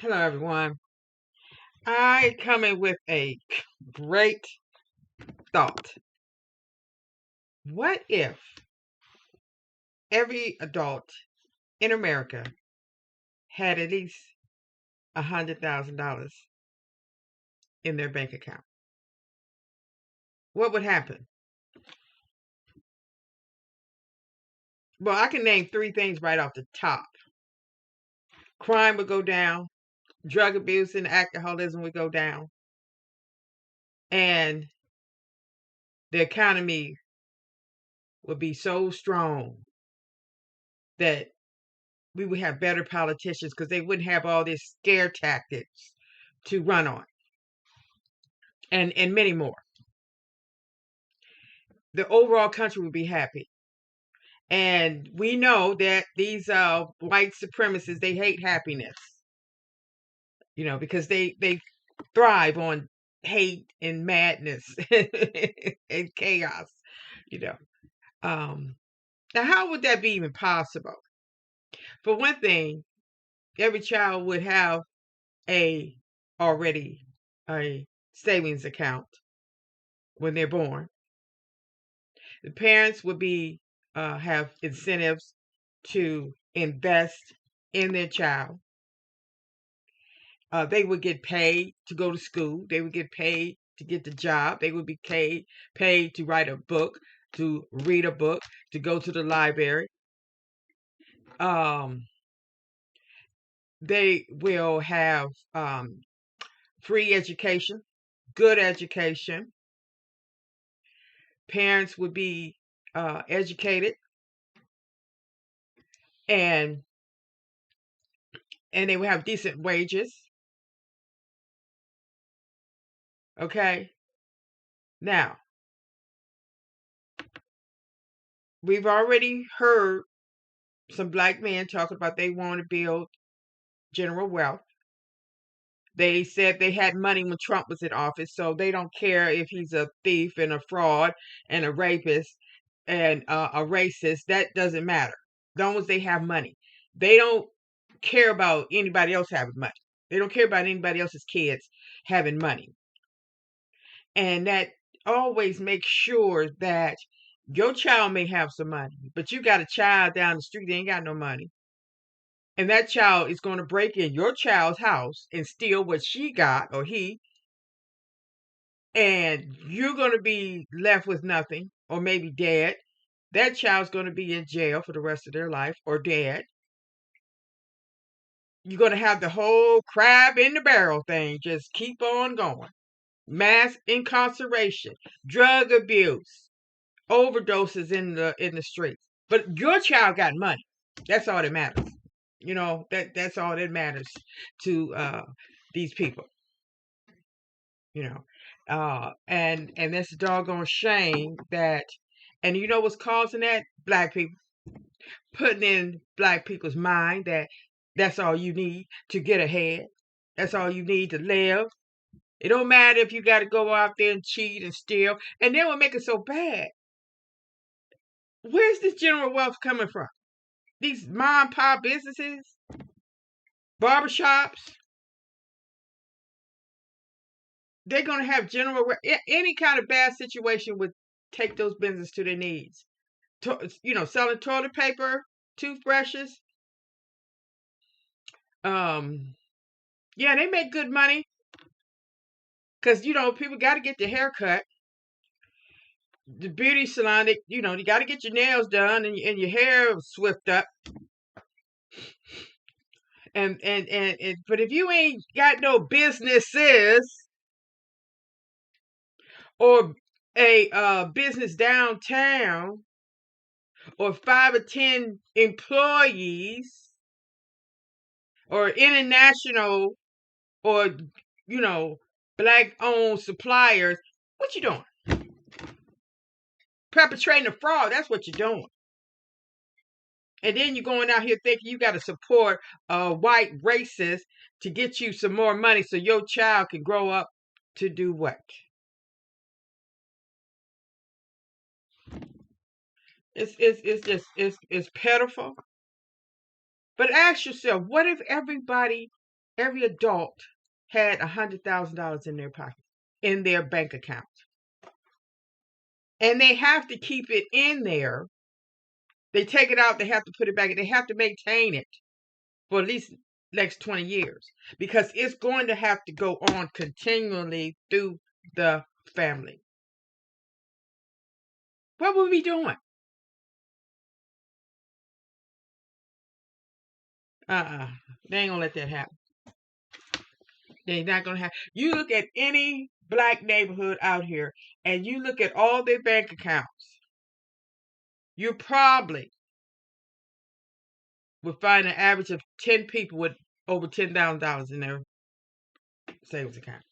Hello, everyone. I come in with a great thought. What if every adult in America had at least $100,000 in their bank account? What would happen? Well, I can name three things right off the top. Crime would go down, drug abuse and alcoholism would go down, and the economy would be so strong that we would have better politicians because they wouldn't have all these scare tactics to run on, and many more. The overall country would be happy. And we know that these white supremacists, they hate happiness, because they thrive on hate and madness and chaos, you know. Now, how would that be even possible? For one thing, every child would have a already a savings account when they're born. The parents would be have incentives to invest in their child. They would get paid to go to school. They would get paid to get the job. They would be paid to write a book, to read a book, to go to the library. Um, they will have free education, good education. Parents would be educated, and they would have decent wages. Okay. Now, we've already heard some black men talking about they want to build general wealth. They said they had money when Trump was in office, so they don't care if he's a thief and a fraud and a rapist and a racist. That doesn't matter. As long as they have money. They don't care about anybody else having money. They don't care about anybody else's kids having money. And that always makes sure that your child may have some money, but you got a child down the street that ain't got no money. And that child is going to break in your child's house and steal what she got or he, and you're going to be left with nothing or maybe dead. That child's going to be in jail for the rest of their life or dead. You're going to have the whole crab in the barrel thing just keep on going. Mass incarceration, drug abuse, overdoses in the streets. But your child got money. That's all that matters. That's all that matters to these people. And that's a doggone shame that, and you know what's causing that? Black people putting in black people's mind that that's all you need to get ahead. That's all you need to live. It don't matter if you got to go out there and cheat and steal. And then what make it so bad? Where's this general wealth coming from? These mom and pop businesses, barbershops, they're going to have any kind of bad situation would take those businesses to their knees. Selling toilet paper, toothbrushes. Yeah, they make good money because people got to get their hair cut. The beauty salon, you got to get your nails done and your hair swift up. And but if you ain't got no businesses or a business downtown or 5 or 10 employees or international or black owned suppliers, what you doing? Perpetrating a fraud. That's what you're doing. And then you're going out here thinking you got to support white racists to get you some more money so your child can grow up to do what? It's pitiful. But ask yourself, what if everybody every adult had $100,000 in their pocket, in their bank account. And they have to keep it in there. They take it out, they have to put it back, they have to maintain it for at least next 20 years because it's going to have to go on continually through the family. What will we be doing? They ain't gonna let that happen. They're not gonna have. You look at any black neighborhood out here, and you look at all their bank accounts. You probably would find an average of 10 people with over $10,000 in their savings account.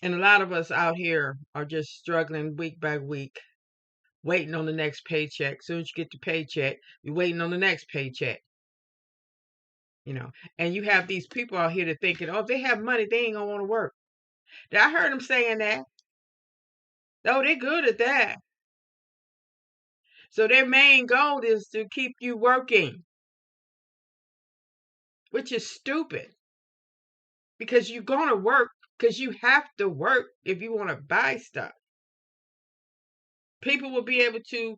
And a lot of us out here are just struggling week by week, waiting on the next paycheck. As soon as you get the paycheck, you're waiting on the next paycheck. And you have these people out here that thinking, oh, if they have money, they ain't gonna want to work. I heard them saying that. Oh, they're good at that. So their main goal is to keep you working, which is stupid because you're going to work because you have to work if you want to buy stuff. People will be able to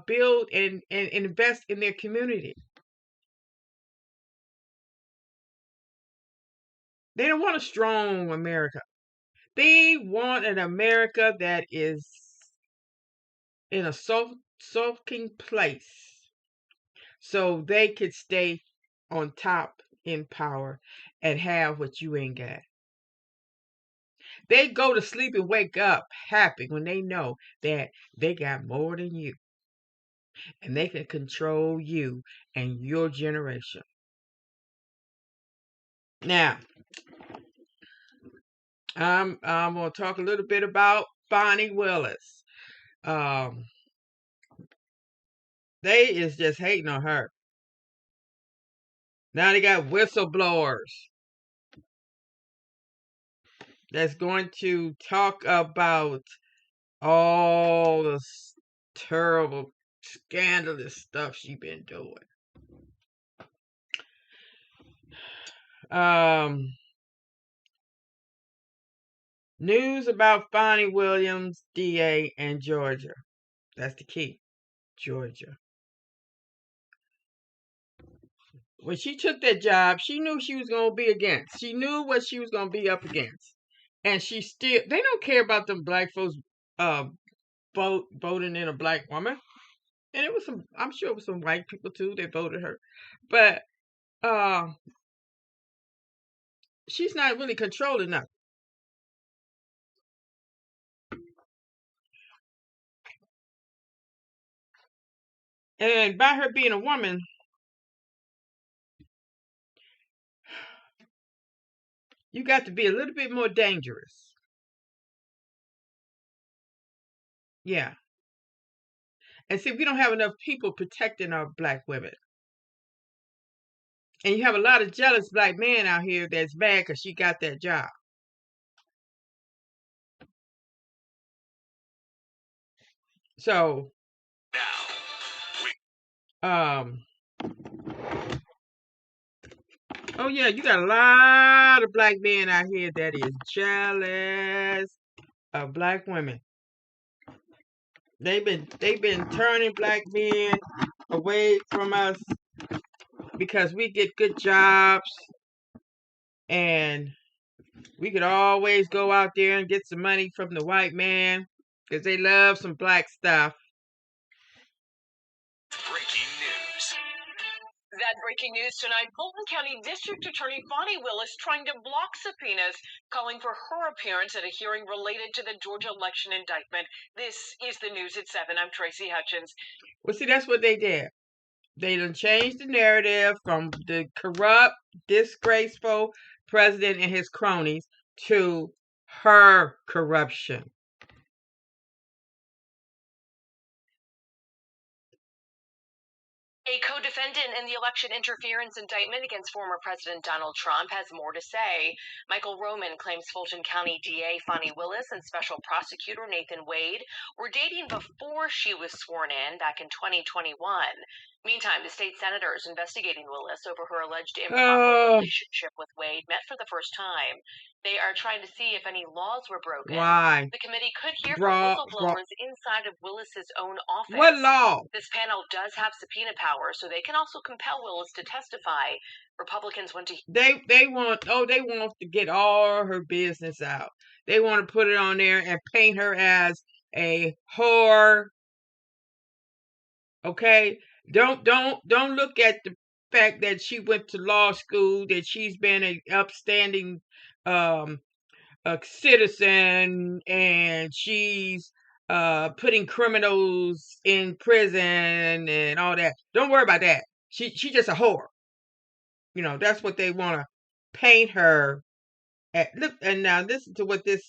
build and invest in their community. They don't want a strong America. They want an America that is in a sulking place so they could stay on top in power and have what you ain't got. They go to sleep and wake up happy when they know that they got more than you and they can control you and your generation. Now, I'm going to talk a little bit about Fani Willis. They is just hating on her. Now they got whistleblowers that's going to talk about all the terrible, scandalous stuff she been doing. News about Fani Williams, DA, and Georgia. That's the key. Georgia. When she took that job, she knew she was going to be against. She knew what she was going to be up against. And she still, they don't care about them black folks voting in a black woman. And it was some, I'm sure it was some white people too that voted her. But she's not really controlling nothing. And by her being a woman, you got to be a little bit more dangerous. Yeah. And see, we don't have enough people protecting our black women. And you have a lot of jealous black men out here that's mad because she got that job. So, oh yeah, you got a lot of black men out here that is jealous of black women. They've been turning black men away from us because we get good jobs and we could always go out there and get some money from the white man because they love some black stuff. Breaking news. That breaking news tonight, Fulton County District Attorney Fani Willis trying to block subpoenas, calling for her appearance at a hearing related to the Georgia election indictment. This is the news at 7. I'm Tracy Hutchins. Well, see, that's what they did. They done changed the narrative from the corrupt, disgraceful president and his cronies to her corruption. A co-defendant in the election interference indictment against former President Donald Trump has more to say. Michael Roman claims Fulton County DA Fani Willis and Special Prosecutor Nathan Wade were dating before she was sworn in back in 2021. Meantime, the state senators investigating Willis over her alleged improper relationship with Wade met for the first time. They are trying to see if any laws were broken. Why? The committee could hear from whistleblowers inside of Willis's own office. What law? This panel does have subpoena power, so they can also compel Willis to testify. Republicans want to. They want to get all her business out. They want to put it on there and paint her as a whore. Okay, don't look at the fact that she went to law school, that she's been an upstanding a citizen, and she's putting criminals in prison and all that. Don't worry about that. She just a whore. You know, that's what they want to paint her at. Look, and now listen to what this.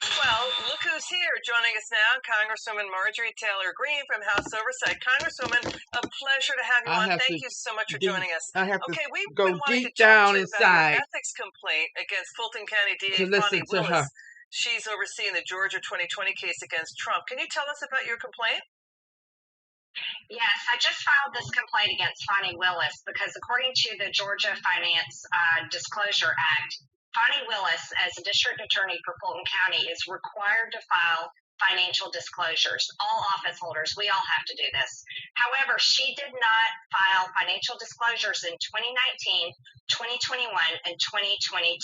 Well, look who's here. Joining us now, Congresswoman Marjorie Taylor Greene from House Oversight. Congresswoman, a pleasure to have you on. Thank you so much for joining us. I have to we've go been deep down inside. About your ethics complaint against Fulton County DA Fani Willis. She's overseeing the Georgia 2020 case against Trump. Can you tell us about your complaint? Yes, I just filed this complaint against Fani Willis because according to the Georgia Finance Disclosure Act, Fani Willis, as a district attorney for Fulton County, is required to file financial disclosures. All office holders, we all have to do this. However, she did not file financial disclosures in 2019, 2021, and 2022.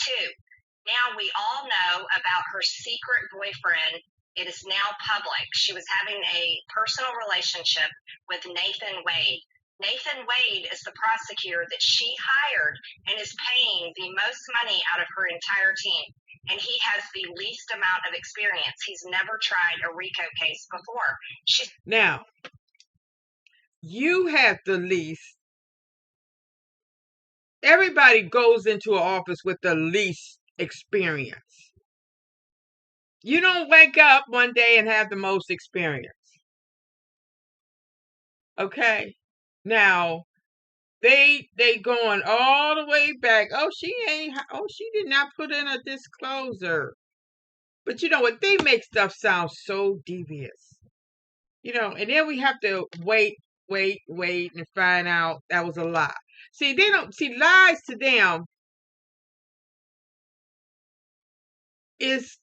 Now we all know about her secret boyfriend. It is now public. She was having a personal relationship with Nathan Wade. Nathan Wade is the prosecutor that she hired and is paying the most money out of her entire team. And he has the least amount of experience. He's never tried a RICO case before. Now, you have the least. Everybody goes into an office with the least experience. You don't wake up one day and have the most experience. Okay? Now, they going all the way back. She did not put in a disclosure. But you know what? They make stuff sound so devious. You know, and then we have to wait and find out that was a lie. See, they don't see lies to them is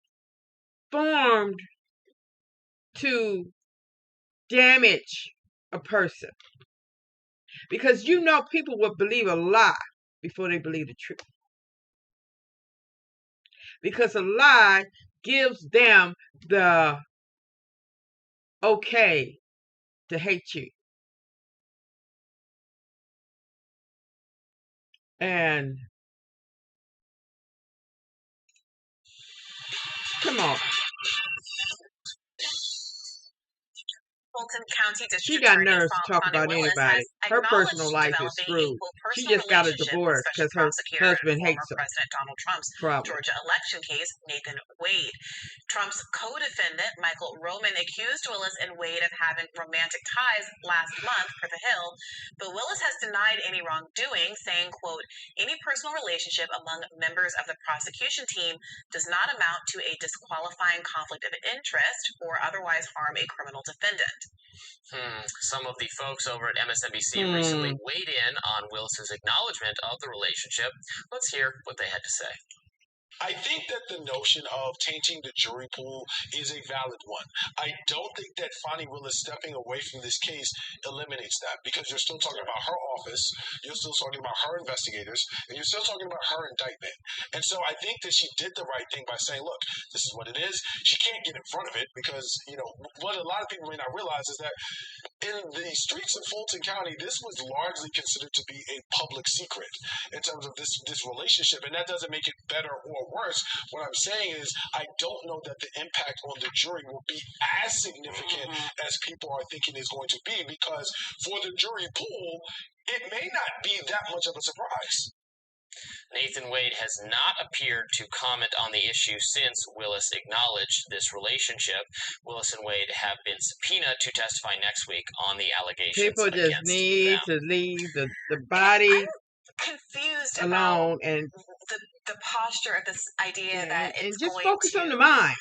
formed to damage a person. Because you know people would believe a lie before they believe the truth. Because a lie gives them the okay to hate you. And come on. Fulton County District She got nerves to talk about anybody. Her personal life is screwed. She just got a divorce because her husband hates her. President Donald Trump's Georgia election case, Nathan Wade. Trump's co-defendant, Michael Roman, accused Willis and Wade of having romantic ties last month for the Hill, but Willis has denied any wrongdoing, saying, quote, any personal relationship among members of the prosecution team does not amount to a disqualifying conflict of interest or otherwise harm a criminal defendant. Some of the folks over at MSNBC recently weighed in on Willis's acknowledgement of the relationship. Let's hear what they had to say. I think that the notion of tainting the jury pool is a valid one. I don't think that Fani Willis stepping away from this case eliminates that, because you're still talking about her office, you're still talking about her investigators, and you're still talking about her indictment. And so I think that she did the right thing by saying, look, this is what it is. She can't get in front of it because, you know, what a lot of people may not realize is that in the streets of Fulton County, this was largely considered to be a public secret in terms of this relationship, and that doesn't make it better or worse. What I'm saying is I don't know that the impact on the jury will be as significant as people are thinking is going to be, because for the jury pool, it may not be that much of a surprise. Nathan Wade has not appeared to comment on the issue since Willis acknowledged this relationship. Willis and Wade have been subpoenaed to testify next week on the allegations. People just need to leave the body confused alone about and the posture of this idea that and it's just going focus to on the mind.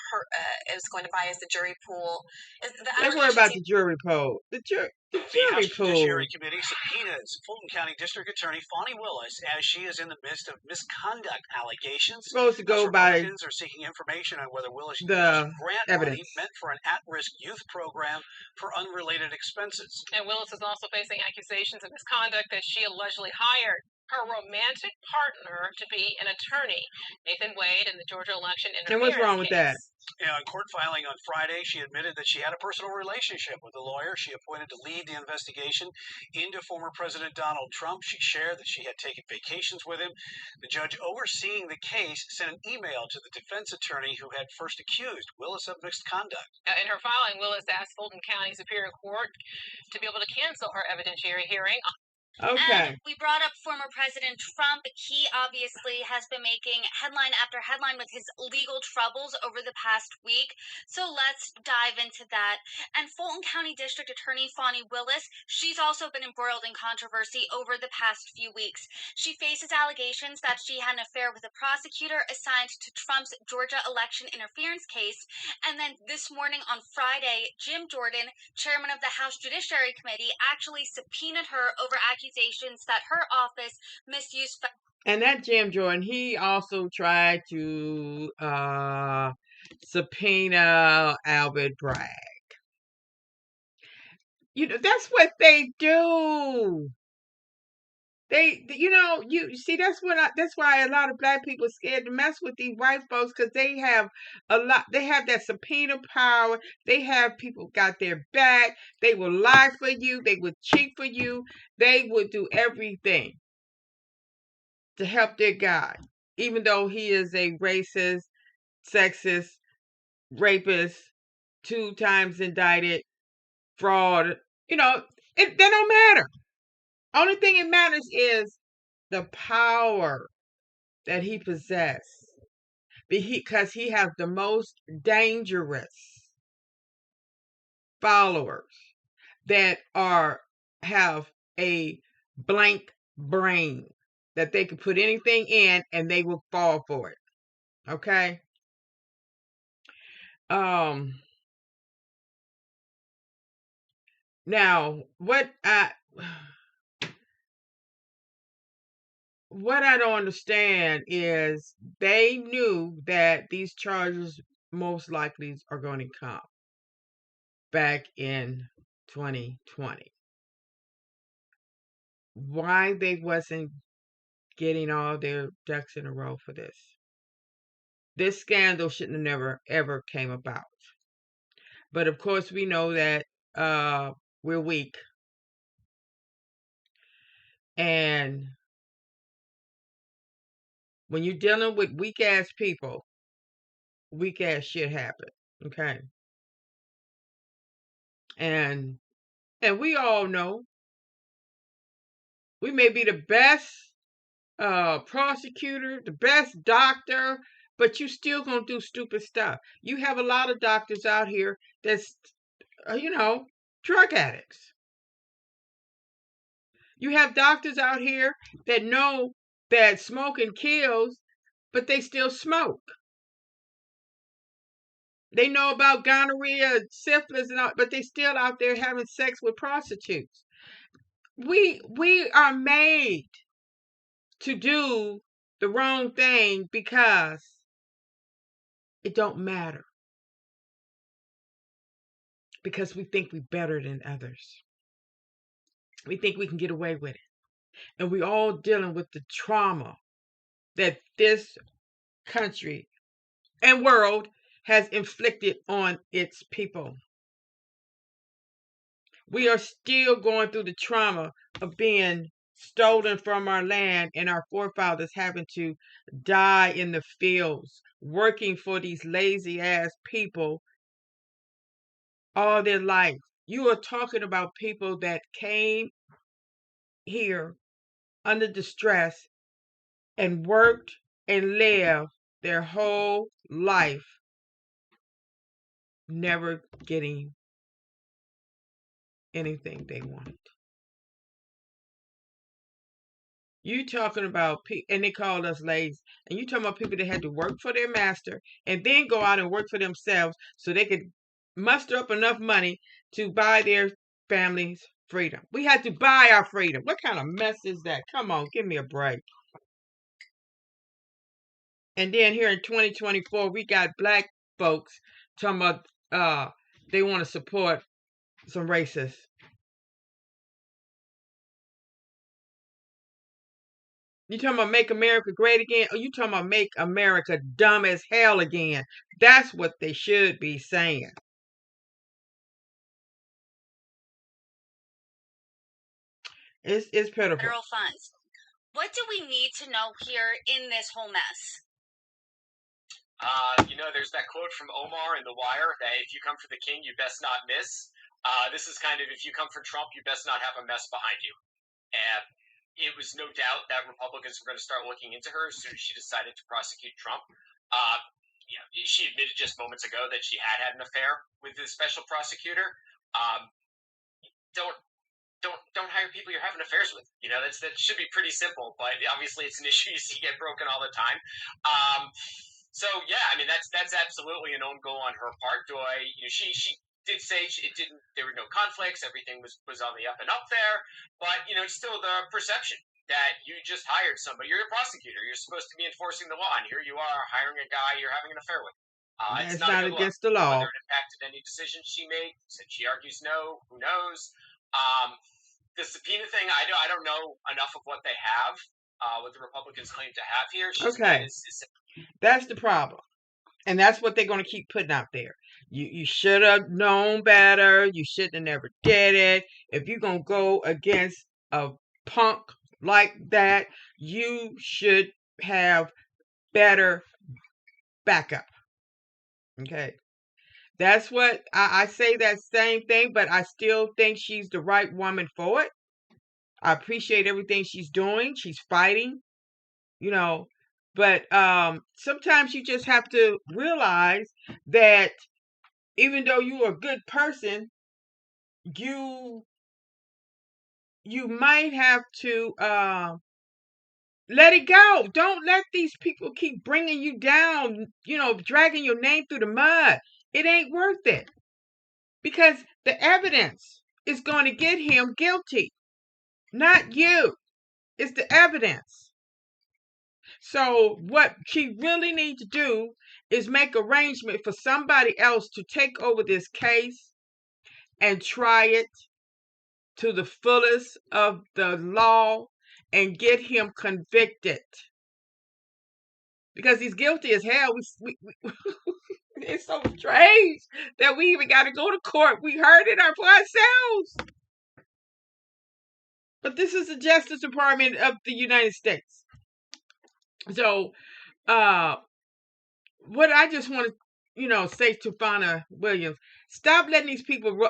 it's going to bias the jury pool. They worry about the jury pool. The jury House pool. Judiciary Committee subpoenas Fulton County District Attorney Fani Willis as she is in the midst of misconduct allegations. Supposed to go House by Republicans are seeking information on whether Willis used the grant evidence. money meant for an at-risk youth program for unrelated expenses. And Willis is also facing accusations of misconduct that she allegedly hired her romantic partner to be an attorney, Nathan Wade, in the Georgia election interference And what's wrong with case. that? In court filing on Friday, she admitted that she had a personal relationship with the lawyer she appointed to lead the investigation into former President Donald Trump. She shared that she had taken vacations with him. The judge overseeing the case sent an email to the defense attorney who had first accused Willis of misconduct. In her filing, Willis asked Fulton County Superior Court to be able to cancel her evidentiary hearing. Okay. And we brought up former President Trump. He obviously has been making headline after headline with his legal troubles over the past week. So let's dive into that. And Fulton County District Attorney Fani Willis, she's also been embroiled in controversy over the past few weeks. She faces allegations that she had an affair with a prosecutor assigned to Trump's Georgia election interference case. And then this morning on Friday, Jim Jordan, chairman of the House Judiciary Committee, actually subpoenaed her over accusations that her office misused. And that Jim Jordan, he also tried to subpoena Albert Bragg. You know, that's what they do. You see, that's why a lot of black people are scared to mess with these white folks, because they have that subpoena power. They have people got their back. They will lie for you. They will cheat for you. They would do everything to help their guy, even though he is a racist, sexist, rapist, 2 times indicted, fraud. That don't matter. Only thing it matters is the power that he possesses, because he has the most dangerous followers that have a blank brain, that they can put anything in and they will fall for it. Okay. Now what I don't understand is they knew that these charges most likely are going to come back in 2020. Why they wasn't getting all their ducks in a row for this? This scandal shouldn't have never ever came about. But of course we know that we're weak, and when you're dealing with weak ass people, weak ass shit happen. Okay. And we all know we may be the best prosecutor, the best doctor, but you still gonna do stupid stuff. You have a lot of doctors out here that's drug addicts. You have doctors out here that know that smoking kills, but they still smoke. They know about gonorrhea, syphilis, and all, but they still out there having sex with prostitutes. We are made to do the wrong thing because it don't matter. Because we think we're better than others. We think we can get away with it. And we all dealing with the trauma that this country and world has inflicted on its people. We are still going through the trauma of being stolen from our land and our forefathers having to die in the fields, working for these lazy ass people all their life. You are talking about people that came here under distress and worked and lived their whole life never getting anything they wanted. You talking about and they called us lazy. And you talking about people that had to work for their master and then go out and work for themselves so they could muster up enough money to buy their families freedom. We had to buy our freedom. What kind of mess is that? Come on, give me a break. And then here in 2024, we got black folks talking about they want to support some racists. You talking about make America great again? Or you talking about make America dumb as hell again? That's what they should be saying. It's pitiful. Federal funds. What do we need to know here in this whole mess? There's that quote from Omar in The Wire that if you come for the king, you best not miss. This is kind of if you come for Trump, you best not have a mess behind you. And it was no doubt that Republicans were going to start looking into her as soon as she decided to prosecute Trump. She admitted just moments ago that she had an affair with the special prosecutor. Don't hire people you're having affairs with. That should be pretty simple, but obviously it's an issue you see get broken all the time. So yeah, I mean that's absolutely an own goal on her part. She did say there were no conflicts, everything was on the up and up there, but it's still the perception that you just hired somebody. You're a prosecutor. You're supposed to be enforcing the law, and here you are hiring a guy you're having an affair with. It's not against the law. Whether it impacted any decisions she made, since she argues no, who knows? The subpoena thing, I don't know enough of what they have, what the Republicans claim to have here. Okay, that's the problem, and that's what they're going to keep putting out there. You should have known better. You shouldn't have never did it. If you're going to go against a punk like that, you should have better backup. Okay. That's what I say, that same thing, but I still think she's the right woman for it. I appreciate everything she's doing. She's fighting, but sometimes you just have to realize that even though you're a good person, you might have to let it go. Don't let these people keep bringing you down, dragging your name through the mud. It ain't worth it, because the evidence is going to get him guilty, not you. It's the evidence. So what she really needs to do is make arrangement for somebody else to take over this case and try it to the fullest of the law and get him convicted, because he's guilty as hell. It's so strange that we even got to go to court. We heard it for ourselves. But this is the Justice Department of the United States. So, what I just want to, say to Fani Willis, stop letting these people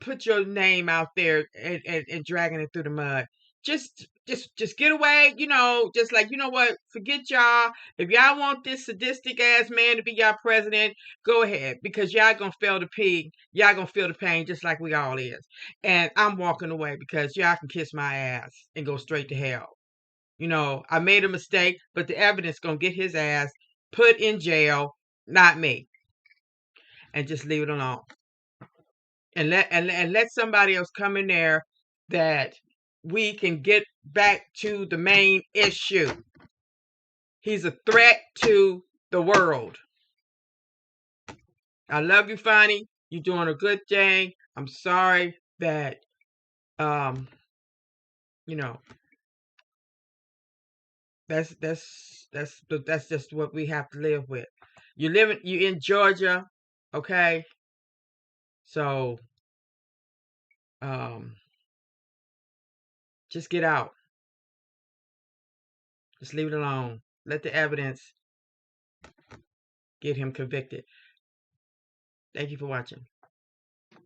put your name out there and dragging it through the mud. Just get away, just like, what, forget y'all. If y'all want this sadistic ass man to be y'all president, go ahead, because y'all gonna feel the pain just like we all is. And I'm walking away because y'all can kiss my ass and go straight to hell. I made a mistake, but the evidence gonna get his ass put in jail, not me. And just leave it alone. And let somebody else come in there that we can get back to the main issue. He's a threat to the world. I love you, Fani. You're doing a good thing. I'm sorry that that's just what we have to live with. You in Georgia, okay? So just get out. Just leave it alone. Let the evidence get him convicted. Thank you for watching.